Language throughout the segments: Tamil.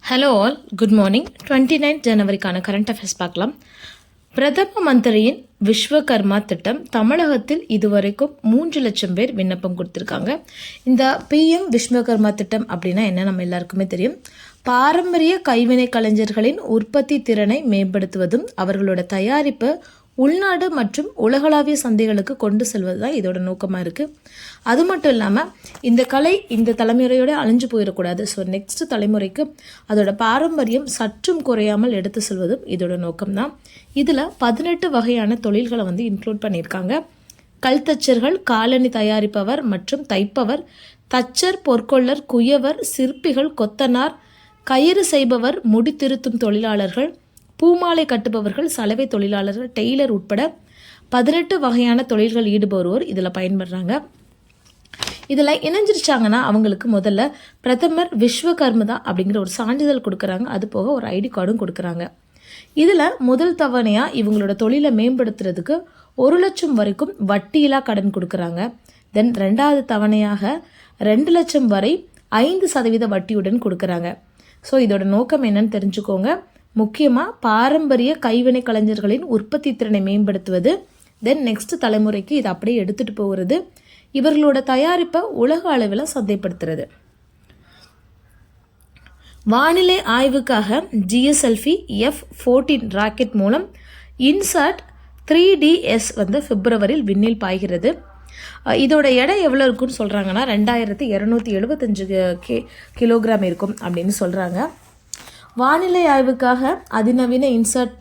Hello all, good morning. 29 ஜனவரிக்கான கரண்ட் அஃபேர்ஸ் பார்க்கலாம். பிரதம மந்திரியின் விஸ்வகர்மா திட்டம் தமிழகத்தில் இதுவரைக்கும் 3 லட்சம் பேர் விண்ணப்பம் கொடுத்துருக்காங்க. இந்த பிஎம் விஸ்வகர்மா திட்டம் அப்படின்னா என்ன நம்ம எல்லாருக்குமே தெரியும். பாரம்பரிய கைவினை கலைஞர்களின் உற்பத்தி திறனை மேம்படுத்துவதும் அவர்களோட தயாரிப்பு உள்நாடு மற்றும் உலகளாவிய சந்தைகளுக்கு கொண்டு செல்வது தான் இதோட நோக்கமாக இருக்குது. அது மட்டும் இல்லாமல் இந்த கலை இந்த தலைமுறையோடு அழிஞ்சு போயிடக்கூடாது. ஸோ நெக்ஸ்ட் தலைமுறைக்கு அதோட பாரம்பரியம் சற்றும் குறையாமல் எடுத்து செல்வதும் இதோட நோக்கம்தான். இதில் 18 வகையான தொழில்களை இன்க்ளூட் பண்ணியிருக்காங்க. கல்தச்சர்கள், காலணி தயாரிப்பவர் மற்றும் தைப்பவர், தச்சர், பொற்கொள்ளர், குயவர், சிற்பிகள், கொத்தனார், கயிறு செய்பவர், முடி திருத்தும் தொழிலாளர்கள், பூமாலை கட்டுபவர்கள், சலவை தொழிலாளர்கள், டெய்லர் உட்பட 18 வகையான தொழில்கள் ஈடுபடுவோர் இதில் பயன்படுறாங்க. இதில் இணைஞ்சிருச்சாங்கன்னா அவங்களுக்கு முதல்ல பிரதமர் விஸ்வகர்மா அப்படிங்கிற ஒரு சான்றிதழ் கொடுக்குறாங்க. அது போக ஒரு ஐடி கார்டும் கொடுக்குறாங்க. இதில் முதல் தவணையாக இவங்களோட தொழிலை மேம்படுத்துறதுக்கு 1 லட்சம் வரைக்கும் வட்டியில்லா கடன் கொடுக்குறாங்க. தென் 2வது தவணையாக 2 லட்சம் வரை 5% வட்டியுடன் கொடுக்குறாங்க. ஸோ இதோட நோக்கம் என்னன்னு தெரிஞ்சுக்கோங்க. முக்கியமாக பாரம்பரிய கைவினை கலைஞர்களின் உற்பத்தி திறனை மேம்படுத்துவது, தென் நெக்ஸ்ட் தலைமுறைக்கு இதை அப்படியே எடுத்துகிட்டு போகிறது, இவர்களோட தயாரிப்பை உலக அளவில் சந்தைப்படுத்துறது. வானிலை ஆய்வுக்காக ஜிஎஸ்எல்வி F-14 ராக்கெட் மூலம் இன்சாட் 3DS பிப்ரவரியில் விண்ணில் பாய்கிறது. இதோட எடை எவ்வளோ இருக்குன்னு சொல்கிறாங்கன்னா 2275 கிலோகிராம் இருக்கும் அப்படின்னு சொல்கிறாங்க. வானிலை ஆய்வுக்காக அதிநவீன இன்சாட்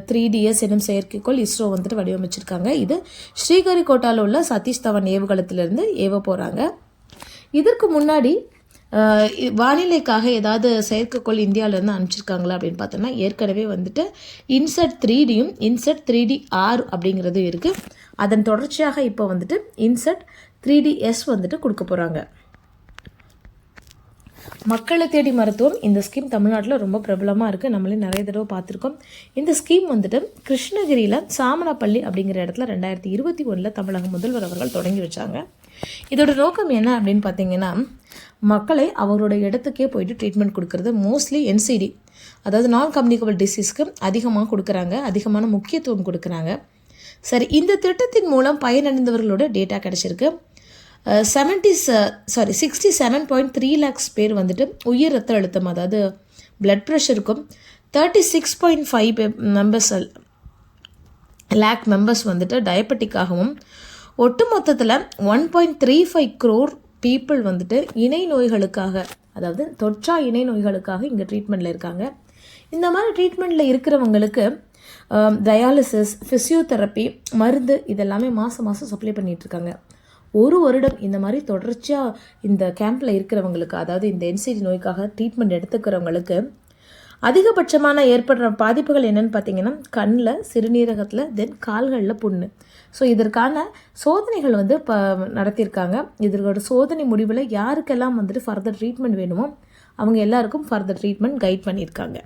3DS எனும் செயற்கைக்கோள் இஸ்ரோ வடிவமைச்சிருக்காங்க. இது ஸ்ரீஹரிகோட்டாவில் உள்ள சதீஷ் தவன் ஏவுகலத்திலிருந்து ஏவ போகிறாங்க. இதற்கு முன்னாடி வானிலைக்காக ஏதாவது செயற்கைக்கோள் இந்தியாவிலேருந்து அனுப்பிச்சிருக்காங்களா அப்படின்னு பார்த்தோன்னா ஏற்கனவே இன்சாட் 3Dயும் இன்சாட் 3DR அப்படிங்கிறதும் இருக்குது. அதன் தொடர்ச்சியாக இப்போ இன்சாட் 3DS கொடுக்க போகிறாங்க. மக்களை தேடி மருத்துவம் இந்த ஸ்கீம் தமிழ்நாட்டில் ரொம்ப பிரபலமாக இருக்குது. நம்மளே நிறைய தடவை பார்த்துருக்கோம். இந்த ஸ்கீம் கிருஷ்ணகிரியில் சாமனப்பள்ளி அப்படிங்கிற இடத்துல 2021 தமிழக முதல்வர் அவர்கள் தொடங்கி வச்சாங்க. இதோட நோக்கம் என்ன அப்படின்னு பார்த்தீங்கன்னா, மக்களை அவரோட இடத்துக்கே போயிட்டு ட்ரீட்மெண்ட் கொடுக்கறது. மோஸ்ட்லி NCD, அதாவது நான் கம்யூனிகபிள் டிசீஸ்க்கு அதிகமாக கொடுக்குறாங்க, அதிகமான முக்கியத்துவம் கொடுக்குறாங்க. சரி, இந்த திட்டத்தின் மூலம் பயனடைந்தவர்களோட டேட்டா கிடச்சிருக்கு. 67.3 lakhs பேர் உயர் ரத்த அழுத்தம், அதாவது பிளட் ப்ரெஷருக்கும் 36.5 லேக் மெம்பர்ஸ் டயபெட்டிக்காகவும், ஒட்டுமொத்தத்தில் 1.35 crore பீப்புள் இணை நோய்களுக்காக, அதாவது தொற்றா இணை நோய்களுக்காக இங்கே ட்ரீட்மெண்ட்டில் இருக்காங்க. இந்த மாதிரி ட்ரீட்மெண்ட்டில் இருக்கிறவங்களுக்கு டயாலிசிஸ், ஃபிசியோதெரப்பி, மருந்து இதெல்லாமே மாதம் சப்ளை பண்ணிகிட்ருக்காங்க. 1 வருடம் இந்த மாதிரி தொடர்ச்சியாக இந்த கேம்பில் இருக்கிறவங்களுக்கு, அதாவது இந்த NCD நோய்க்காக ட்ரீட்மெண்ட் எடுத்துக்கிறவங்களுக்கு அதிகபட்சமான ஏற்படுற பாதிப்புகள் என்னென்னு பார்த்தீங்கன்னா, கண்ணில், சிறுநீரகத்தில், தென் கால்களில் புண்ணு. ஸோ இதற்கான சோதனைகள் இப்போ நடத்தியிருக்காங்க. இதோட சோதனை முடிவில் யாருக்கெல்லாம் ஃபர்தர் ட்ரீட்மெண்ட் வேணுமோ அவங்க எல்லாருக்கும் ஃபர்தர் ட்ரீட்மெண்ட் கைட் பண்ணியிருக்காங்க.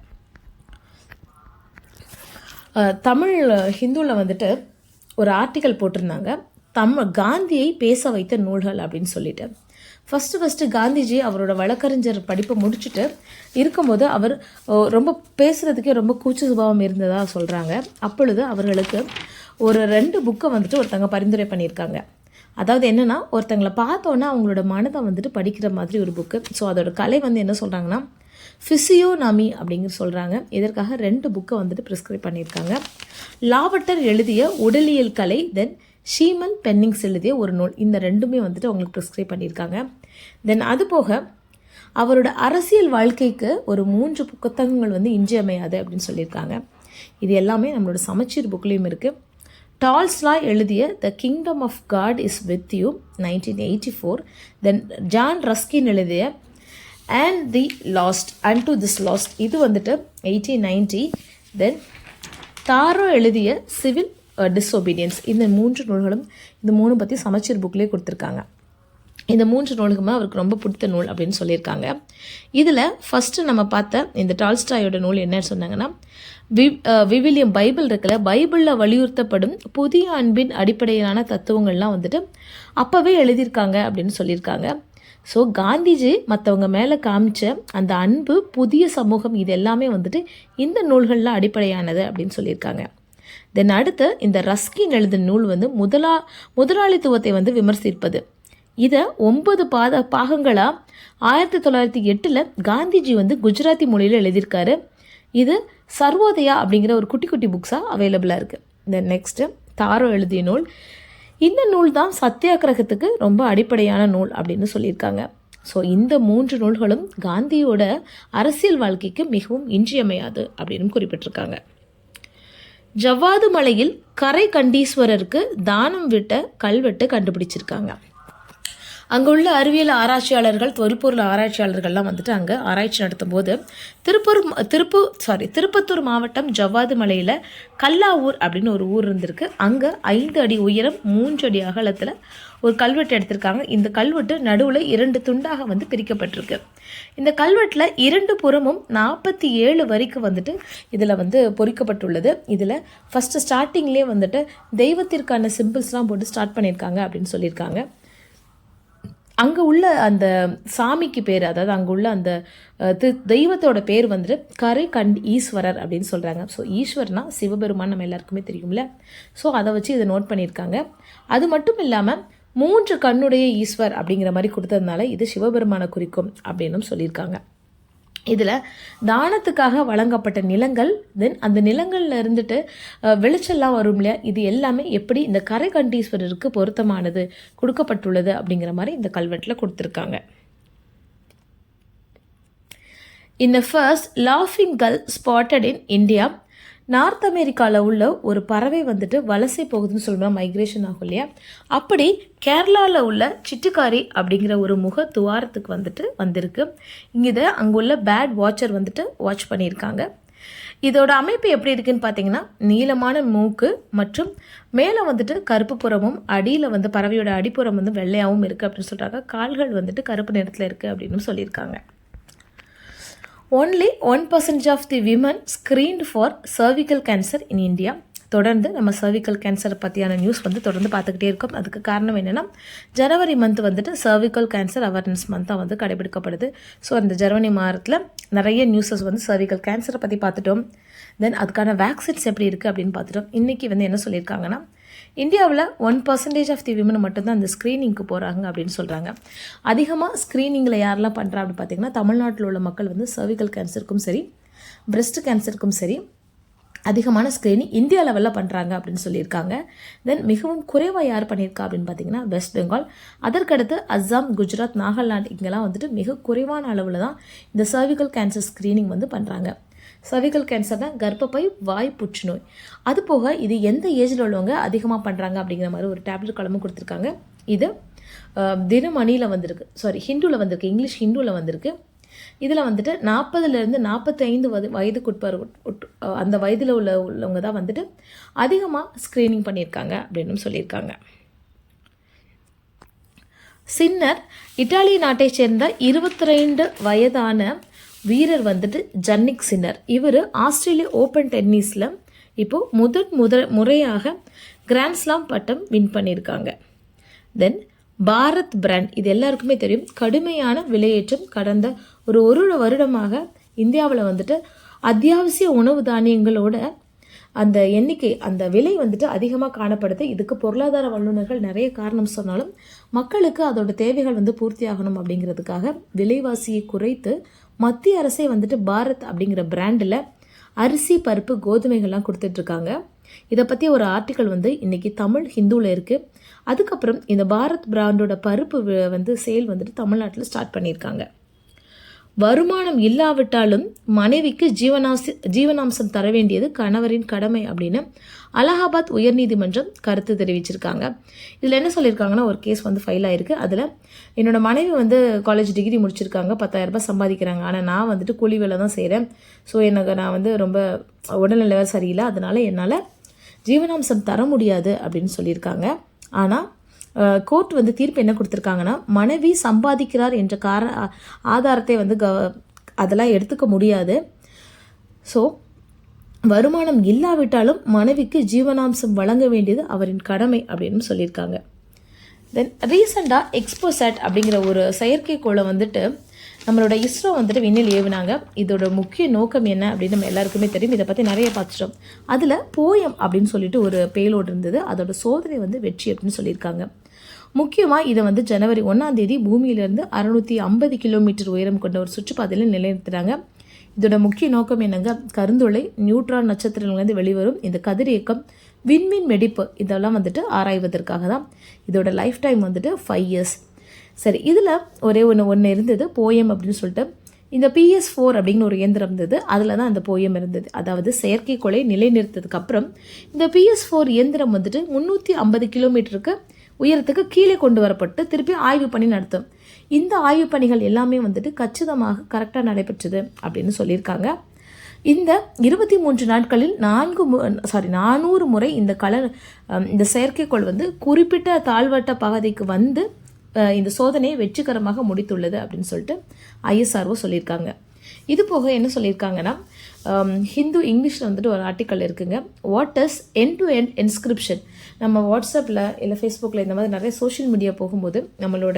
தமிழ் ஹிந்துவில் ஒரு ஆர்டிக்கல் போட்டிருந்தாங்க, காந்தியை பேச வைத்த நூல்கள் அப்படின்னு சொல்லிட்டு. ஃபஸ்ட்டு காந்திஜி அவரோட வழக்கறிஞர் படிப்பை முடிச்சுட்டு இருக்கும்போது அவர் ரொம்ப பேசுகிறதுக்கே ரொம்ப கூச்ச சுபாவம் இருந்ததாக சொல்கிறாங்க. அப்பொழுது அவர்களுக்கு ஒரு 2 புக்கை ஒருத்தங்க பரிந்துரை பண்ணியிருக்காங்க. அதாவது என்னென்னா, ஒருத்தங்களை பார்த்தோன்னா அவங்களோட மனதை படிக்கிற மாதிரி ஒரு புக்கு. ஸோ அதோட கலை என்ன சொல்கிறாங்கன்னா ஃபிசியோனமி அப்படிங்கிற சொல்கிறாங்க. இதற்காக 2 புக்கை ப்ரிஸ்கிரைப் பண்ணியிருக்காங்க. லாவட்டர் எழுதிய உடலியல் கலை, தென் ஷீமன் பென்னிங்ஸ் எழுதிய ஒரு நூல். இந்த 2மே அவங்களுக்கு ப்ரிஸ்கிரைப் பண்ணியிருக்காங்க. தென் அது போக அவரோட அரசியல் வாழ்க்கைக்கு ஒரு 3 புத்தகங்கள் இன்றியமையாது அப்படின்னு சொல்லியிருக்காங்க. இது எல்லாமே நம்மளோட சமச்சீர் புக்லேயும் இருக்குது. டால்ஸ்டாய் எழுதிய the kingdom of God is with you 1984. Then John Ruskin எழுதிய and the last unto this last, இது 1890. தென் தாரோ எழுதிய சிவில் டிஸ்ஒபீடியன்ஸ். இந்த 3 நூல்களும், இந்த 3 பற்றி சமச்சீர் புக்லேயே கொடுத்துருக்காங்க. இந்த 3 நூல்களுமே அவருக்கு ரொம்ப பிடித்த நூல் அப்படின்னு சொல்லியிருக்காங்க. இதில் ஃபஸ்ட்டு நம்ம பார்த்த இந்த டால்ஸ்டாயோட நூல் என்னன்னு சொன்னாங்கன்னா, விவிலியம் பைபிள் இருக்குல்ல, பைபிளில் வலியுறுத்தப்படும் புதிய அன்பின் அடிப்படையிலான தத்துவங்கள்லாம் அப்போவே எழுதியிருக்காங்க அப்படின்னு சொல்லியிருக்காங்க. ஸோ காந்திஜி மற்றவங்க மேலே காமிச்ச அந்த அன்பு, புதிய சமூகம், இது எல்லாமே வந்துட்டு இந்த நூல்களில் அடிப்படையானது அப்படின்னு சொல்லியிருக்காங்க. தென் அடுத்து இந்த ரஸ்கின் எழுதின நூல் வந்து முதலாளித்துவத்தை வந்து விமர்சிப்பது. இதை 9 பாகங்களாக 1908 காந்திஜி வந்து குஜராத்தி மொழியில் எழுதியிருக்காரு. இது சர்வோதயா அப்படிங்கிற ஒரு குட்டி குட்டி புக்ஸாக அவைலபிளாக இருக்குது. தென் நெக்ஸ்ட்டு தாரோ எழுதிய நூல். இந்த நூல் தான் சத்தியாகிரகத்துக்கு ரொம்ப அடிப்படையான நூல் அப்படின்னு சொல்லியிருக்காங்க. ஸோ இந்த 3 நூல்களும் காந்தியோட அரசியல் வாழ்க்கைக்கு மிகவும் இன்றியமையாது அப்படின்னு குறிப்பிட்டிருக்காங்க. ஜவ்வாது மலையில் கரை கண்டீஸ்வரருக்கு தானம் விட்ட கல்வெட்டு கண்டுபிடிச்சிருக்காங்க. அங்கே உள்ள அறிவியல் ஆராய்ச்சியாளர்கள், தொல்பொருள் ஆராய்ச்சியாளர்கள்லாம் வந்துட்டு அங்கே ஆராய்ச்சி நடத்தும் போது திருப்பத்தூர் மாவட்டம் ஜவ்வாது மலையில் கல்லாவூர் அப்படின்னு ஒரு ஊர் இருந்திருக்கு. அங்கே 5 அடி உயரம் 3 அடி அகலத்தில் ஒரு கல்வெட்டு எடுத்திருக்காங்க. இந்த கல்வெட்டு நடுவில் 2 துண்டாக வந்து பிரிக்கப்பட்டிருக்கு. இந்த கல்வெட்டில் 2 புறமும் 47 வரிக்கு வந்துட்டு இதில் வந்து பொறிக்கப்பட்டுள்ளது. இதில் ஃபஸ்ட்டு ஸ்டார்டிங்லேயே வந்துட்டு தெய்வத்திற்கான சிம்பிள்ஸ்லாம் போட்டு ஸ்டார்ட் பண்ணியிருக்காங்க அப்படின்னு சொல்லியிருக்காங்க. அங்கே உள்ள அந்த சாமிக்கு பேர், அதாவது அங்கே உள்ள அந்த தெய்வத்தோட பேர் வந்துட்டு கரை ஈஸ்வரர் அப்படின்னு சொல்கிறாங்க. ஸோ ஈஸ்வரனா சிவபெருமான் நம்ம எல்லாருக்குமே தெரியும்ல. ஸோ அதை வச்சு இதை நோட் பண்ணியிருக்காங்க. அது மட்டும் இல்லாமல் 3 கண்ணுடைய ஈஸ்வர் அப்படிங்கிற மாதிரி கொடுத்ததுனால இது சிவபெருமானை குறிக்கும் அப்படின்னும் சொல்லியிருக்காங்க. இதில் தானத்துக்காக வழங்கப்பட்ட நிலங்கள், தென் அந்த நிலங்களில் இருந்துட்டு விளைச்சல்லாம் வரும் இல்லையா, இது எல்லாமே எப்படி இந்த கரை கண்டீஸ்வரருக்கு பொருத்தமானது கொடுக்கப்பட்டுள்ளது அப்படிங்கிற மாதிரி இந்த கல்வெட்டில் கொடுத்துருக்காங்க. இன் ஃபர்ஸ்ட் லாஃபிங் கல் ஸ்பாட்டட் இன் இந்தியா. நார்த் அமெரிக்காவில் உள்ள ஒரு பறவை வந்துட்டு வலசை போகுதுன்னு சொல்கிறோம், மைக்ரேஷன் ஆகும் இல்லையா. அப்படி கேரளாவில் உள்ள சிட்டுக்காரி அப்படிங்கிற ஒரு முக துவாரத்துக்கு வந்துட்டு வந்திருக்கு. இங்கே அங்கே உள்ள பேட் வாட்சர் வந்துட்டு வாட்ச் பண்ணியிருக்காங்க. இதோட அமைப்பு எப்படி இருக்குன்னு பார்த்தீங்கன்னா, நீளமான மூக்கு மற்றும் மேலே வந்துட்டு கருப்பு புறமும் அடியில் வந்து பறவையோட அடிப்புறம் வந்து வெள்ளையாகவும் இருக்குது அப்படின்னு சொல்கிறாங்க. கால்கள் வந்துட்டு கருப்பு நிறத்தில் இருக்குது அப்படின்னு சொல்லியிருக்காங்க. Only 1% of the women screened for cervical cancer in India. தொடர்ந்து நம்ம சர்விக்கல் கேன்சரை பற்றியான நியூஸ் வந்து தொடர்ந்து பார்த்துக்கிட்டே இருக்கோம். அதுக்கு காரணம் என்னென்னா, ஜனவரி மந்த் வந்துட்டு சர்விக்கல் கேன்சர் அவேர்னஸ் மந்தாக வந்து கடைபிடிக்கப்படுது. ஸோ அந்த ஜனவரி மாதத்தில் நிறைய நியூஸஸ் வந்து சர்விக்கல் கேன்சரை பற்றி பார்த்துட்டோம். தென் அதுக்கான வேக்சின்ஸ் எப்படி இருக்குது அப்படின்னு பார்த்துட்டோம். இன்றைக்கி வந்து என்ன சொல்லியிருக்காங்கன்னா, இந்தியாவில் 1% ஆஃப் தி விமன் மட்டும்தான் அந்த ஸ்க்ரீனிங்க்கு போகிறாங்க அப்படின்னு சொல்கிறாங்க. அதிகமாக ஸ்க்ரீனிங்கில் யாரெல்லாம் பண்ணுறா அப்படின்னு பார்த்தீங்கன்னா, தமிழ்நாட்டில் உள்ள மக்கள் வந்து சர்விக்கல் கேன்சருக்கும் சரி, பிரெஸ்ட் கேன்சருக்கும் சரி அதிகமான ஸ்க்ரீனிங் இந்தியா லெவலில் பண்ணுறாங்க அப்படின்னு சொல்லியிருக்காங்க. தென் மிகவும் குறைவாக யார் பண்ணியிருக்கா அப்படின்னு பார்த்தீங்கன்னா வெஸ்ட் பெங்கால். அதற்கடுத்து அஸ்ஸாம், குஜராத், நாகாலாந்து இங்கெல்லாம் வந்துட்டு மிக குறைவான அளவில் தான் இந்த சர்விக்கல் கேன்சர் ஸ்க்ரீனிங் வந்து பண்ணுறாங்க. சர்விக்கல் கேன்சர்னா கர்ப்பப்பை வாய் புற்றுநோய். அது போக இது எந்த ஏஜில் உள்ளவங்க அதிகமாக பண்ணுறாங்க அப்படிங்கிற மாதிரி ஒரு டேப்லெட் கலமும் கொடுத்துருக்காங்க. இது தினமணியில் வந்திருக்கு, ஹிந்துவில் வந்திருக்கு, இங்கிலீஷ் ஹிந்துவில் வந்திருக்கு. இதில் வந்துட்டு 40லேருந்து 45 வயதுக்குட்பர் அந்த வயதில் உள்ளவங்க தான் வந்துட்டு அதிகமாக ஸ்க்ரீனிங் பண்ணியிருக்காங்க அப்படின்னு சொல்லியிருக்காங்க. சின்னர் இத்தாலி நாட்டை சேர்ந்த 22 வயதான வீரர் வந்துட்டு ஜன்னிக் சின்னர். இவர் ஆஸ்திரேலிய ஓப்பன் டென்னிஸில் இப்போது முறையாக கிராண்ட்ஸ்லாம் பட்டம் வின் பண்ணியிருக்காங்க. தென் பாரத் பிராண்ட், இது எல்லாருக்குமே தெரியும். கடுமையான விலையேற்றம் கடந்த ஒரு வருடமாக இந்தியாவில் வந்துட்டு அத்தியாவசிய உணவு தானியங்களோட அந்த எண்ணிக்கை, அந்த விலை வந்துட்டு அதிகமாக காணப்படுது. இதுக்கு பொருளாதார வல்லுநர்கள் நிறைய காரணம் சொன்னாலும் மக்களுக்கு அதோட தேவைகள் வந்து பூர்த்தி ஆகணும் அப்படிங்கிறதுக்காக விலைவாசியை குறைத்து மத்திய அரசே வந்துட்டு பாரத் அப்படிங்கிற பிராண்டில் அரிசி, பருப்பு, கோதுமைகள்லாம் கொடுத்துட்ருக்காங்க. இதை பற்றி ஒரு ஆர்டிக்கல் வந்து இன்றைக்கி தமிழ் ஹிந்துவில் இருக்குது. அதுக்கப்புறம் இந்த பாரத் பிராண்டோட பருப்பு வந்து சேல் வந்துட்டு தமிழ்நாட்டில் ஸ்டார்ட் பண்ணியிருக்காங்க. வருமானம் இல்லாவிட்டாலும் மனைவிக்கு ஜீவனாம்சம் தர வேண்டியது கணவரின் கடமை அப்படின்னு அலகாபாத் உயர்நீதிமன்றம் கருத்து தெரிவிச்சிருக்காங்க. இதில் என்ன சொல்லியிருக்காங்கன்னா, ஒரு கேஸ் வந்து ஃபைல் ஆகிருக்கு. அதில் என்னோட மனைவி வந்து காலேஜ் டிகிரி முடிச்சிருக்காங்க, 10,000 ரூபாய் சம்பாதிக்கிறாங்க. ஆனால் நான் வந்துட்டு கூலி வேலை தான் செய்கிறேன். ஸோ நான் வந்து ரொம்ப உடல்நிலை சரியில்லை, அதனால் என்னால் ஜீவனாம்சம் தர முடியாது அப்படின்னு சொல்லியிருக்காங்க. ஆனால் கோர்ட் வந்து தீர்ப்பு என்ன கொடுத்துருக்காங்கன்னா, மனைவி சம்பாதிக்கிறார் என்ற ஆதாரத்தை வந்து அதெல்லாம் எடுத்துக்க முடியாது. ஸோ வருமானம் இல்லாவிட்டாலும் மனைவிக்கு ஜீவனாம்சம் வழங்க வேண்டியது அவரின் கடமை அப்படின்னு சொல்லியிருக்காங்க. தென் ரீசெண்டாக எக்ஸ்போசாட் அப்படிங்கிற ஒரு செயற்கைக்கோளை வந்துட்டு நம்மளோட இஸ்ரோ வந்துட்டு விண்ணில் ஏவினாங்க. இதோட முக்கிய நோக்கம் என்ன அப்படின்னு நம்ம எல்லாருக்குமே தெரியும். இதை பற்றி நிறைய பார்த்துட்டோம். அதில் போயம் அப்படின்னு சொல்லிட்டு ஒரு பேலோடு இருந்தது. அதோட சோதனை வந்து வெற்றி அப்படின்னு சொல்லியிருக்காங்க. முக்கியமாக இதை வந்து ஜனவரி 1 பூமியிலிருந்து 650 கிலோமீட்டர் உயரம் கொண்ட ஒரு சுற்றுப்பாதையில் நிலைநிறுத்துகிறாங்க. இதோட முக்கிய நோக்கம் என்னங்க, கருந்துளை, நியூட்ரான் நட்சத்திரங்கள்லேருந்து வெளிவரும் இந்த கதிரியக்கம், விண்மீன் வெடிப்பு இதெல்லாம் வந்துட்டு ஆராய்வதற்காக தான். இதோட லைஃப் டைம் வந்துட்டு 5 years. சரி, இதில் ஒரே ஒன்று இருந்தது, போயம் அப்படின்னு சொல்லிட்டு. இந்த PS4 அப்படிங்கிற ஒரு இயந்திரம் இருந்தது. அதில் தான் அந்த போயம் இருந்தது. அதாவது செயற்கைக்கோளை நிலைநிறுத்ததுக்கு அப்புறம் இந்த PS4 இயந்திரம் வந்துட்டு 350 கிலோமீட்டருக்கு உயரத்துக்கு கீழே கொண்டு வரப்பட்டு திருப்பி ஆய்வு பணி நடத்தும். இந்த ஆய்வு பணிகள் எல்லாமே வந்துட்டு கச்சிதமாக கரெக்டாக நடைபெற்றது அப்படின்னு சொல்லியிருக்காங்க. இந்த 23 நாட்களில் 400 முறை இந்த செயற்கைக்கோள் வந்து குறிப்பிட்ட தாழ்வட்ட பகுதிக்கு வந்து இந்த சோதனையை வெற்றிகரமாக முடித்துள்ளது அப்படின்னு சொல்லிட்டு ISRO சொல்லியிருக்காங்க. இது போக என்ன சொல்லியிருக்காங்கன்னா, ஹிந்து இங்கிலீஷில் வந்துட்டு ஒரு ஆர்டிக்கல் இருக்குங்க. What is end to end encryption. நம்ம வாட்ஸ்அப்பில் இல்லை ஃபேஸ்புக்கில் இந்த மாதிரி நிறைய சோஷியல் மீடியா போகும்போது நம்மளோட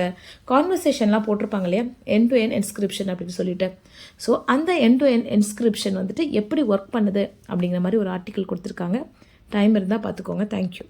கான்வர்சேஷன்லாம் போட்டிருப்பாங்க இல்லையா, எண்ட் டு எண்ட் என்ஸ்கிரிப்ஷன் அப்படின்னு சொல்லிட்டு. ஸோ அந்த எண்ட் டு எண்ட் என்ஸ்கிரிப்ஷன் வந்துட்டு எப்படி ஒர்க் பண்ணுது அப்படிங்கிற மாதிரி ஒரு ஆர்டிக்கல் கொடுத்துருக்காங்க. டைம் இருந்தால் பார்த்துக்கோங்க. தேங்க்யூ.